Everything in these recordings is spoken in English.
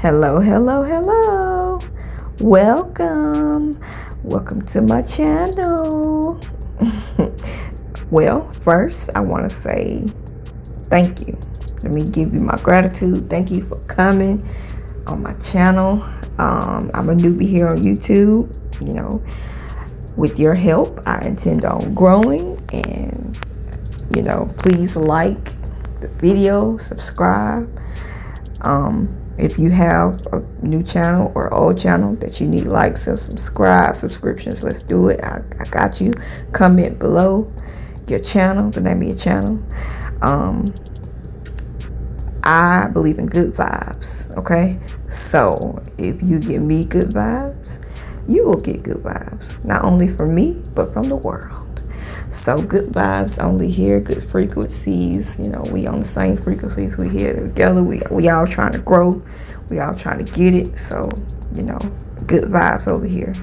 Hello, hello, hello. Welcome to my channel. Well, first, I want to say thank you. Let me give you my gratitude. Thank you for coming on my channel. I'm a newbie here on YouTube. With your help, I intend on growing, and please like the video, subscribe. If you have a new channel or old channel that you need likes and subscriptions, let's do it. I got you. Comment below your channel, the name of your channel. I believe in good vibes, okay? So if you give me good vibes, you will get good vibes. Not only from me, but from the world. So good vibes only here, good frequencies. We on the same frequencies. We here together. We all trying to grow. We all trying to get it. So, good vibes over here.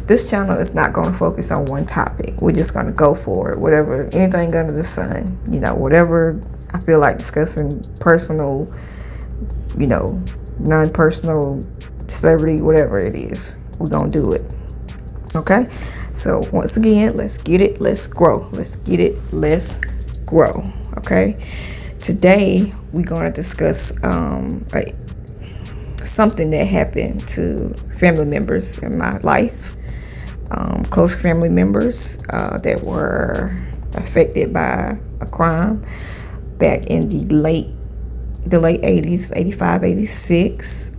This channel is not going to focus on one topic. We're just going to go for it. Whatever, anything under the sun. Whatever I feel like discussing, personal, non-personal, celebrity, whatever it is, we're going to do it. Okay? So once again, let's get it, let's grow. Let's get it, let's grow. Okay? Today we're going to discuss something that happened to family members in my life. Close family members that were affected by a crime back in the late 80s, 85, 86.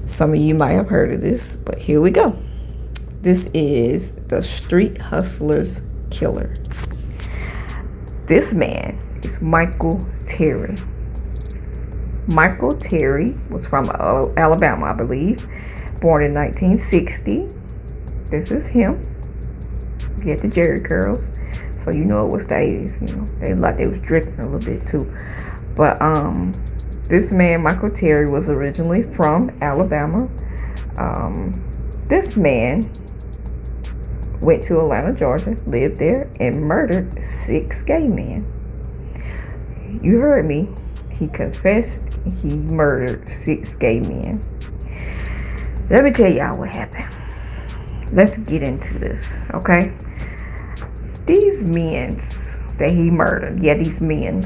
Some of you might have heard of this, but here we go. This is the Street Hustlers Killer. This man is Michael Terry. Michael Terry was from Alabama, I believe. Born in 1960. This is him. Get the Jerry curls. So it was the 80s. They was drifting a little bit too. But this man, Michael Terry, was originally from Alabama. This man went to Atlanta, Georgia, lived there, and murdered 6 gay men. You heard me. He confessed he murdered 6 gay men. Let me tell y'all what happened. Let's get into this, okay? These men that he murdered, these men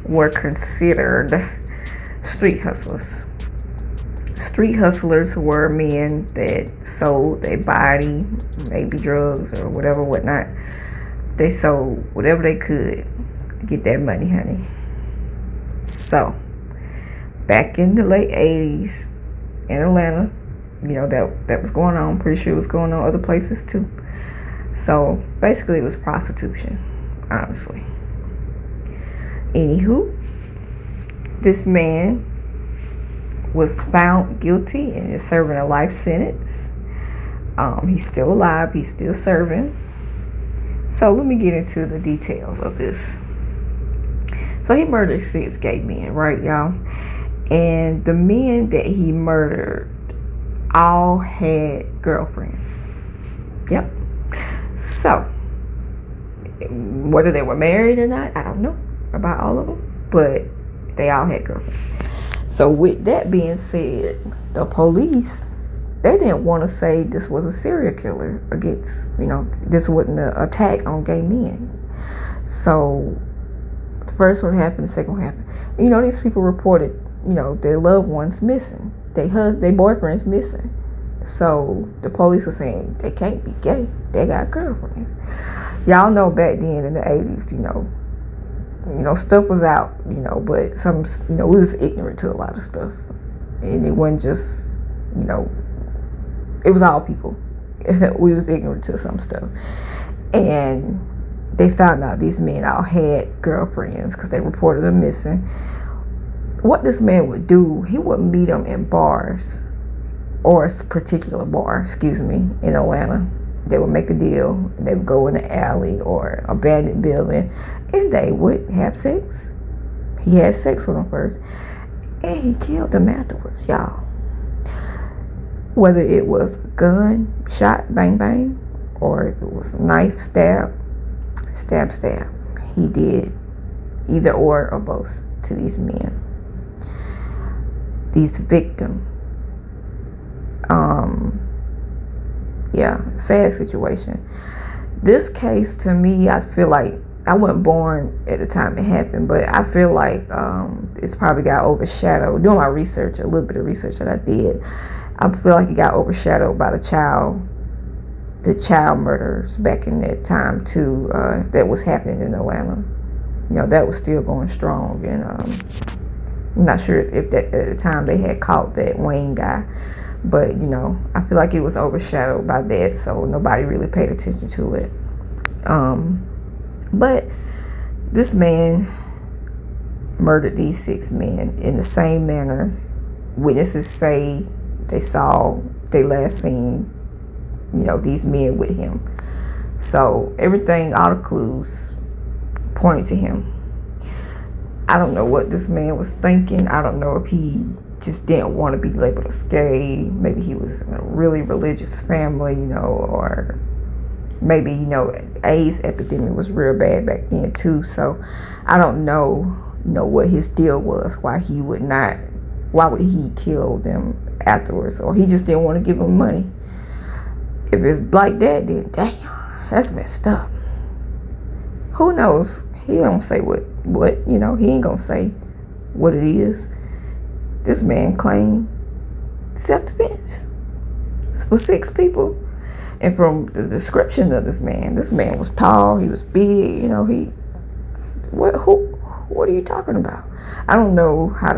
were considered street hustlers. Street hustlers were men that sold their body, maybe drugs or whatnot. They sold whatever they could to get that money, honey. So, back in the late 80s in Atlanta, that was going on. Pretty sure it was going on other places too. So, basically it was prostitution, honestly. Anywho, this man was found guilty and is serving a life sentence. He's still alive. He's still serving. So let me get into the details of this. So he murdered 6 gay men, right, y'all? And the men that he murdered all had girlfriends. Yep. So whether they were married or not, I don't know about all of them, but they all had girlfriends. So with that being said, the police, they didn't want to say this was a serial killer against, this wasn't an attack on gay men. So the first one happened, the second one happened. These people reported, their loved ones missing, their boyfriends missing. So the police were saying they can't be gay. They got girlfriends. Y'all know back then in the 80s, stuff was out, but some, we was ignorant to a lot of stuff. And it wasn't just, it was all people. We was ignorant to some stuff. And they found out these men all had girlfriends because they reported them missing. What this man would do, he would meet them in bars, or a particular bar, in Atlanta. They would make a deal, and they would go in the alley or abandoned building, and they would have sex. He had sex with them first, and he killed them afterwards, y'all. Whether it was a gun, shot, bang, bang, or if it was a knife, stab. He did either or both to these men. these victims. Yeah, sad situation. This case, to me, I feel like I wasn't born at the time it happened, but I feel like it's probably got overshadowed. Doing my research, a little bit of research that I did, I feel like it got overshadowed by the child murders back in that time too. That was happening in Atlanta. That was still going strong, and I'm not sure if that at the time they had caught that Wayne guy. But, I feel like it was overshadowed by that, so nobody really paid attention to it. But this man murdered these 6 men in the same manner. Witnesses say they last seen, these men with him. So everything, all the clues pointed to him. I don't know what this man was thinking. I don't know if he just didn't want to be labeled as gay. Maybe he was in a really religious family, or maybe, AIDS epidemic was real bad back then too. So I don't know, what his deal was, why would he kill them afterwards, or he just didn't want to give them money. If it's like that, then damn, that's messed up. Who knows? He don't say what, he ain't gonna say what it is. This man claimed self-defense for 6 people. And from the description of this man was tall, he was big, what are you talking about? I don't know how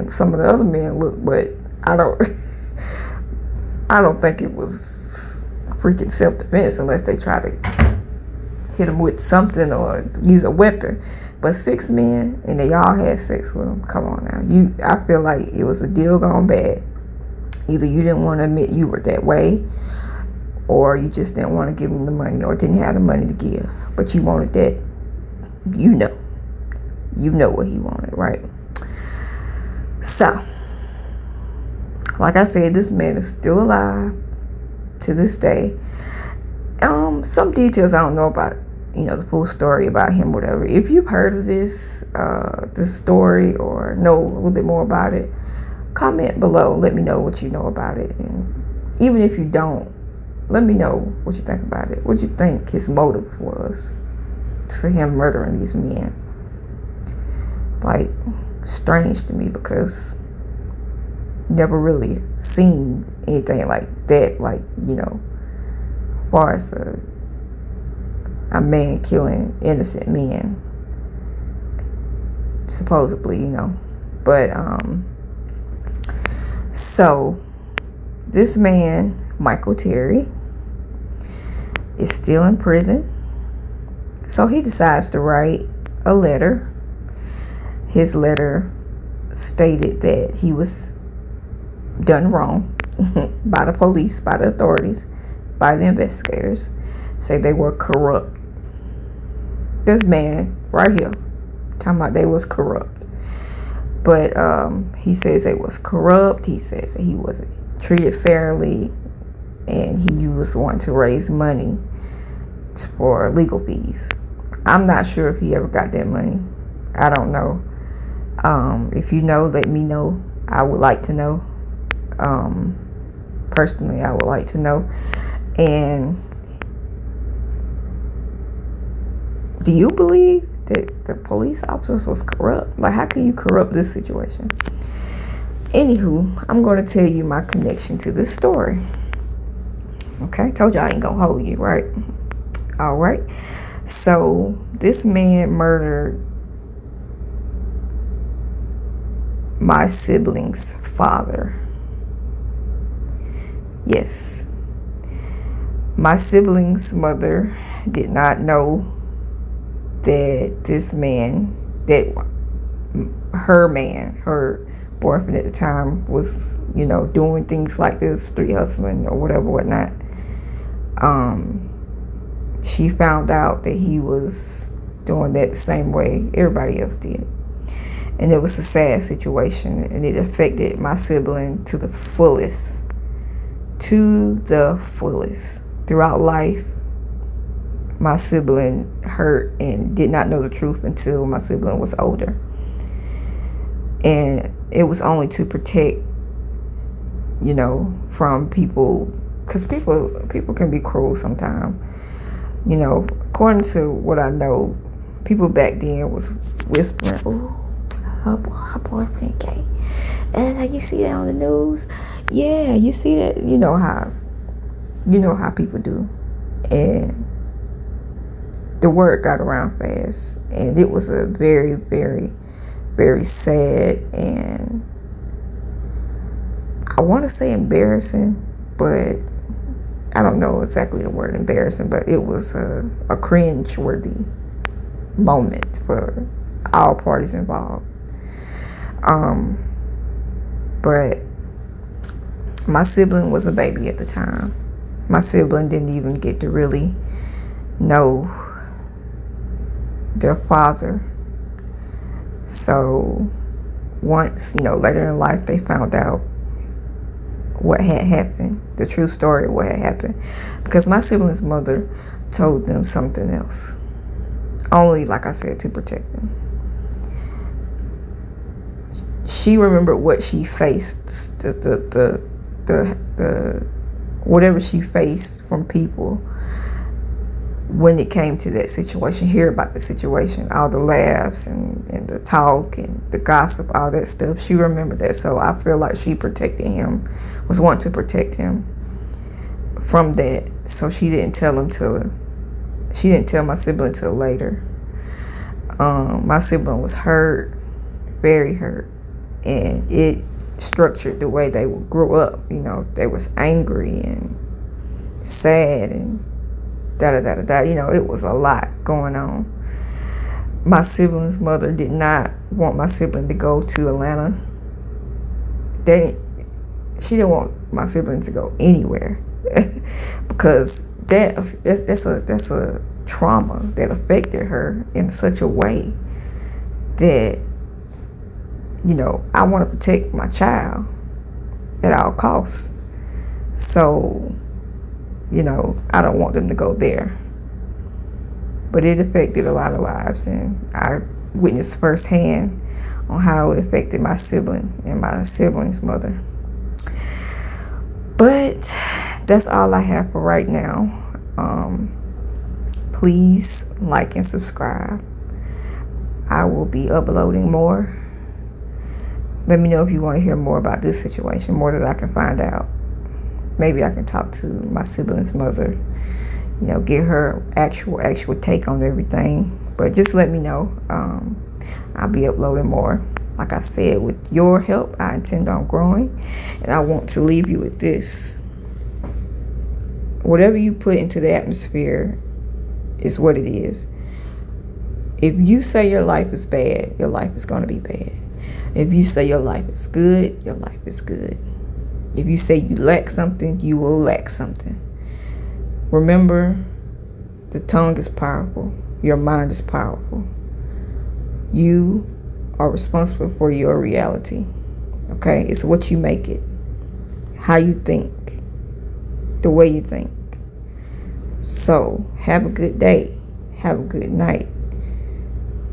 some of the other men look, but I don't think it was freaking self-defense unless they try to hit him with something or use a weapon. But 6 men, and they all had sex with him. Come on now. I feel like it was a deal gone bad. Either you didn't want to admit you were that way, or you just didn't want to give him the money, or didn't have the money to give. But you wanted that. You know what he wanted, right? So, like I said, this man is still alive to this day. Some details I don't know about, the full story about him, whatever. If you've heard of this story, or know a little bit more about it, comment below. Let me know what you know about it. And even if you don't, let me know what you think about it. What you think his motive was to him murdering these men. Like, strange to me, because never really seen anything like that. Like, as far as a man killing innocent men, supposedly, But so this man, Michael Terry, is still in prison. So he decides to write a letter. His letter stated that he was done wrong by the police, by the authorities, by the investigators. Say they were corrupt. This man right here talking about they was corrupt. But he says they was corrupt. He says that he wasn't treated fairly, and he was wanting to raise money for legal fees. I'm not sure if he ever got that money. I don't know. If you know, let me know. I would like to know. Personally, I would like to know. And do you believe that the police officers was corrupt? Like, how can you corrupt this situation? Anywho, I'm going to tell you my connection to this story. Okay, told you I ain't gonna hold you, right? All right. So this man murdered my sibling's father. Yes. My sibling's mother did not know that this man, that her boyfriend at the time, was, doing things like this, street hustling or whatever, whatnot. She found out that he was doing that the same way everybody else did. And it was a sad situation, and it affected my sibling to the fullest. Throughout life, my sibling hurt and did not know the truth until my sibling was older. And it was only to protect, from people, because people can be cruel sometimes. According to what I know, people back then was whispering, "Ooh, her boyfriend gay," and like, you see that on the news. Yeah, you see that. How people do, and the word got around fast, and it was a very, very, very sad, and I want to say embarrassing, but I don't know exactly the word embarrassing, but it was a cringe-worthy moment for all parties involved. But my sibling was a baby at the time. My sibling didn't even get to really know their father. So once, later in life, they found out what had happened, the true story of what had happened, because my sibling's mother told them something else, only, like I said, to protect them. She remembered what she faced, the whatever she faced from people when it came to that situation. Hear about the situation, all the laughs and the talk and the gossip, all that stuff. She remembered that, so I feel like she protected him, was wanting to protect him from that. So she didn't tell my sibling till later. My sibling was hurt, very hurt, and it structured the way they grew up. They was angry and sad and da-da-da-da-da. It was a lot going on. My sibling's mother did not want my sibling to go to Atlanta. She didn't want my sibling to go anywhere because that's a trauma that affected her in such a way that, I want to protect my child at all costs. So, I don't want them to go there. But it affected a lot of lives, and I witnessed firsthand on how it affected my sibling and my sibling's mother. But that's all I have for right now. Please like and subscribe. I will be uploading more. Let me know if you want to hear more about this situation, more that I can find out. Maybe I can talk to my sibling's mother, get her actual take on everything. But just let me know. I'll be uploading more. Like I said, with your help, I intend on growing. And I want to leave you with this. Whatever you put into the atmosphere is what it is. If you say your life is bad, your life is going to be bad. If you say your life is good, your life is good. If you say you lack something, you will lack something. Remember, the tongue is powerful. Your mind is powerful. You are responsible for your reality. Okay? It's what you make it. How you think. The way you think. So, have a good day. Have a good night.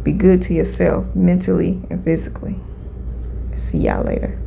Be good to yourself, mentally and physically. See y'all later.